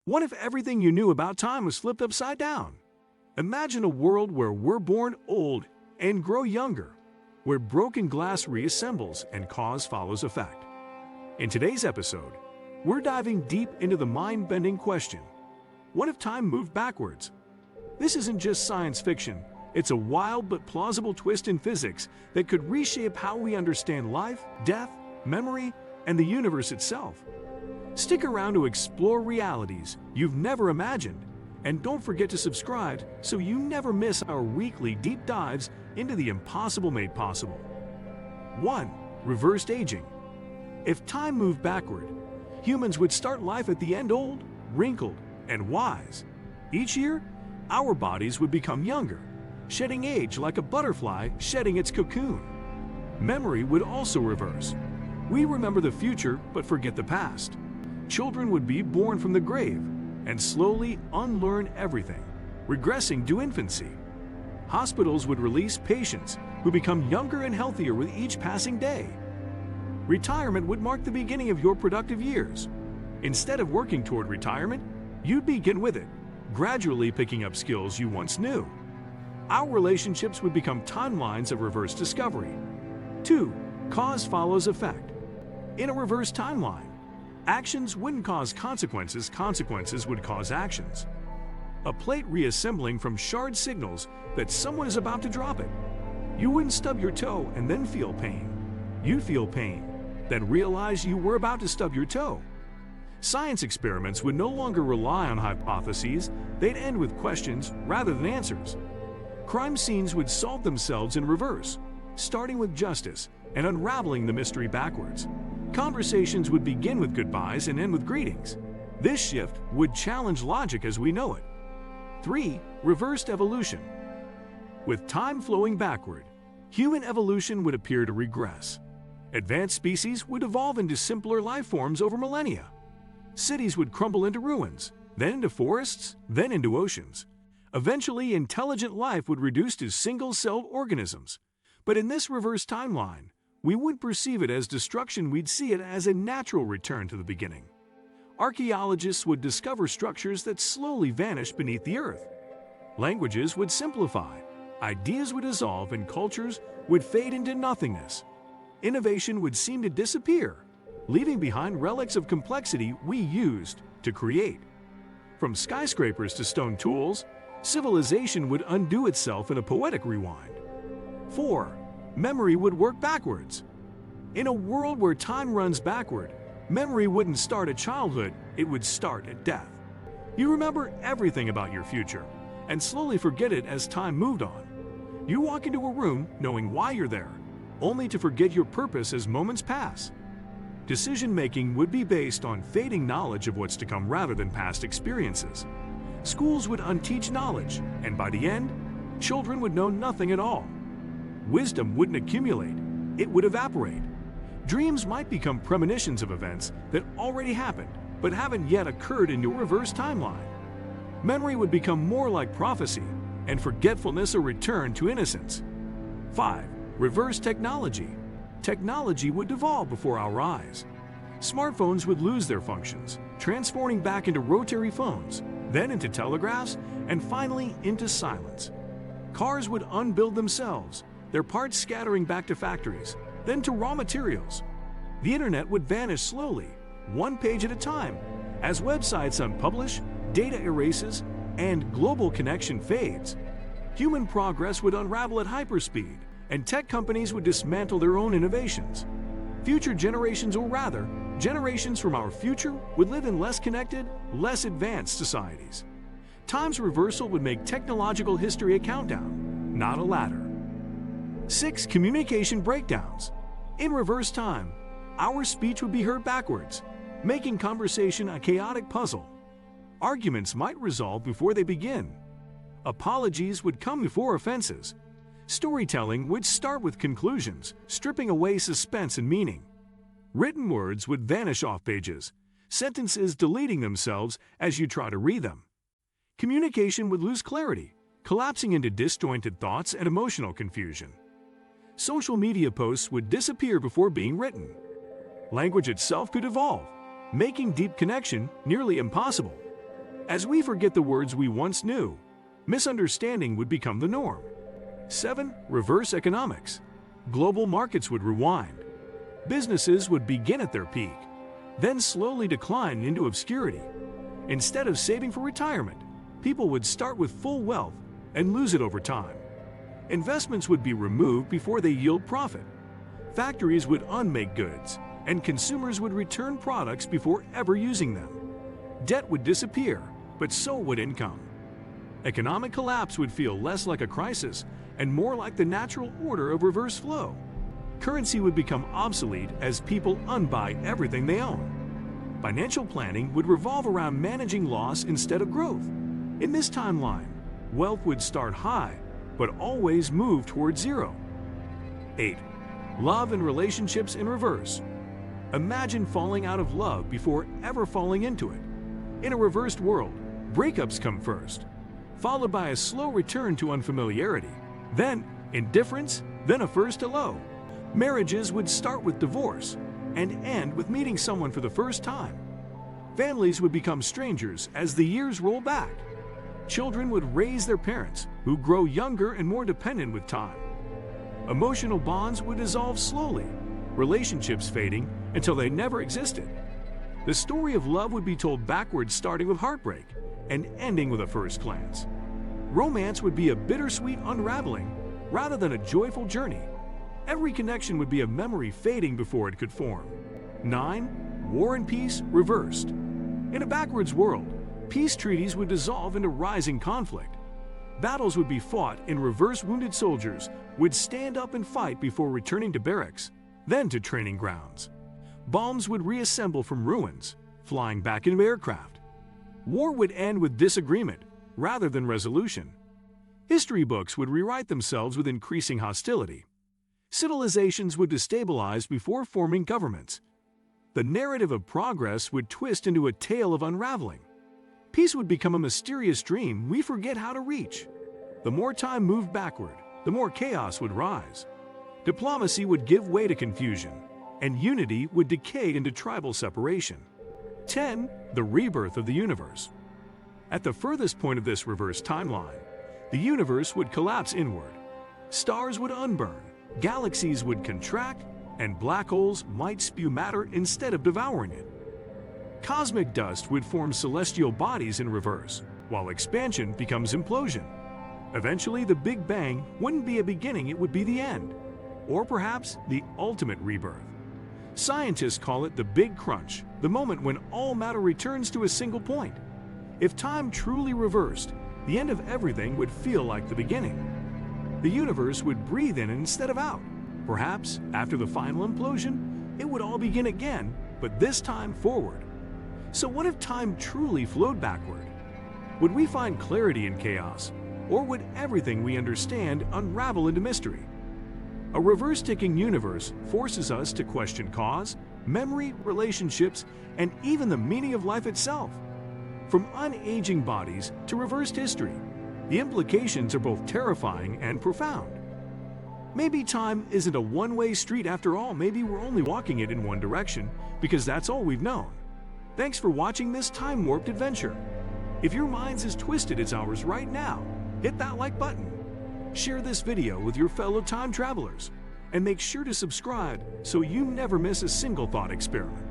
What if everything you knew about time was flipped upside down? Imagine a world where we're born old and grow younger, where broken glass reassembles and cause follows effect. In today's episode, we're diving deep into the mind-bending question: what if time moved backwards? This isn't just science fiction, it's a wild but plausible twist in physics that could reshape how we understand life, death, memory, and the universe itself. Stick around to explore realities you've never imagined, and don't forget to subscribe so you never miss our weekly deep dives into the impossible made possible. 1. Reversed aging. If time moved backward, humans would start life at the end old, wrinkled, and wise. Each year, our bodies would become younger, shedding age like a butterfly shedding its cocoon. Memory would also reverse. We remember the future but forget the past. Children would be born from the grave and slowly unlearn everything, regressing to infancy. Hospitals would release patients who become younger and healthier with each passing day. Retirement would mark the beginning of your productive years. Instead of working toward retirement, you'd begin with it, gradually picking up skills you once knew. Our relationships would become timelines of reverse discovery. 2. Cause follows effect. In a reverse timeline, actions wouldn't cause consequences, consequences would cause actions. A plate reassembling from shard signals that someone is about to drop it. You wouldn't stub your toe and then feel pain. You'd feel pain, then realize you were about to stub your toe. Science experiments would no longer rely on hypotheses, they'd end with questions rather than answers. Crime scenes would solve themselves in reverse, starting with justice and unraveling the mystery backwards. Conversations would begin with goodbyes and end with greetings. This shift would challenge logic as we know it. 3. Reversed evolution. With time flowing backward, human evolution would appear to regress. Advanced species would evolve into simpler life forms over millennia. Cities would crumble into ruins, then into forests, then into oceans. Eventually, intelligent life would reduce to single-celled organisms. But in this reverse timeline, we wouldn't perceive it as destruction, we'd see it as a natural return to the beginning. Archaeologists would discover structures that slowly vanished beneath the earth. Languages would simplify, ideas would dissolve, and cultures would fade into nothingness. Innovation would seem to disappear, leaving behind relics of complexity we used to create. From skyscrapers to stone tools, civilization would undo itself in a poetic rewind. 4. Memory would work backwards. In a world where time runs backward, memory wouldn't start at childhood, it would start at death. You remember everything about your future, and slowly forget it as time moved on. You walk into a room knowing why you're there, only to forget your purpose as moments pass. Decision-making would be based on fading knowledge of what's to come rather than past experiences. Schools would unteach knowledge, and by the end, children would know nothing at all. Wisdom wouldn't accumulate, it would evaporate. Dreams might become premonitions of events that already happened but haven't yet occurred in your reverse timeline. Memory would become more like prophecy, and forgetfulness a return to innocence. 5. Reverse technology. Technology would devolve before our eyes. Smartphones would lose their functions, transforming back into rotary phones, then into telegraphs, and finally into silence. Cars would unbuild themselves, their parts scattering back to factories, then to raw materials. The internet would vanish slowly, one page at a time, as websites unpublish, data erases, and global connection fades. Human progress would unravel at hyperspeed, and tech companies would dismantle their own innovations. Future generations, or rather, generations from our future, would live in less connected, less advanced societies. Time's reversal would make technological history a countdown, not a ladder. 6. Communication breakdowns. In reverse time, our speech would be heard backwards, making conversation a chaotic puzzle. Arguments might resolve before they begin. Apologies would come before offenses. Storytelling would start with conclusions, stripping away suspense and meaning. Written words would vanish off pages, sentences deleting themselves as you try to read them. Communication would lose clarity, collapsing into disjointed thoughts and emotional confusion. Social media posts would disappear before being written. Language itself could evolve, making deep connection nearly impossible. As we forget the words we once knew, misunderstanding would become the norm. 7. Reverse economics. Global markets would rewind. Businesses would begin at their peak, then slowly decline into obscurity. Instead of saving for retirement, people would start with full wealth and lose it over time. Investments would be removed before they yield profit. Factories would unmake goods, and consumers would return products before ever using them. Debt would disappear, but so would income. Economic collapse would feel less like a crisis and more like the natural order of reverse flow. Currency would become obsolete as people unbuy everything they own. Financial planning would revolve around managing loss instead of growth. In this timeline, wealth would start high, but always move toward zero. 8. Love and relationships in reverse. Imagine falling out of love before ever falling into it. In a reversed world, breakups come first, followed by a slow return to unfamiliarity, then indifference, then a first hello. Marriages would start with divorce and end with meeting someone for the first time. Families would become strangers as the years roll back. Children would raise their parents, who grow younger and more dependent with time. Emotional bonds would dissolve slowly, relationships fading until they never existed. The story of love would be told backwards, starting with heartbreak and ending with a first glance. Romance would be a bittersweet unraveling rather than a joyful journey. Every connection would be a memory fading before it could form. 9. War and peace reversed. In a backwards world, peace treaties would dissolve into rising conflict. Battles would be fought in reverse. Wounded soldiers would stand up and fight before returning to barracks, then to training grounds. Bombs would reassemble from ruins, flying back into aircraft. War would end with disagreement rather than resolution. History books would rewrite themselves with increasing hostility. Civilizations would destabilize before forming governments. The narrative of progress would twist into a tale of unraveling. Peace would become a mysterious dream we forget how to reach. The more time moved backward, the more chaos would rise. Diplomacy would give way to confusion, and unity would decay into tribal separation. 10. The rebirth of the universe. At the furthest point of this reverse timeline, the universe would collapse inward. Stars would unburn, galaxies would contract, and black holes might spew matter instead of devouring it. Cosmic dust would form celestial bodies in reverse, while expansion becomes implosion. Eventually, the Big Bang wouldn't be a beginning, it would be the end, or perhaps the ultimate rebirth. Scientists call it the Big Crunch, the moment when all matter returns to a single point. If time truly reversed, the end of everything would feel like the beginning. The universe would breathe in instead of out. Perhaps, after the final implosion, it would all begin again, but this time forward. So what if time truly flowed backward? Would we find clarity in chaos, or would everything we understand unravel into mystery? A reverse-ticking universe forces us to question cause, memory, relationships, and even the meaning of life itself. From unaging bodies to reversed history, the implications are both terrifying and profound. Maybe time isn't a one-way street after all. Maybe we're only walking it in one direction because that's all we've known. Thanks for watching this time-warped adventure. If your mind's as twisted as ours right now, hit that like button. Share this video with your fellow time travelers, and make sure to subscribe so you never miss a single thought experiment.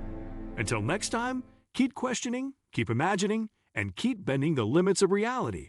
Until next time, keep questioning, keep imagining, and keep bending the limits of reality.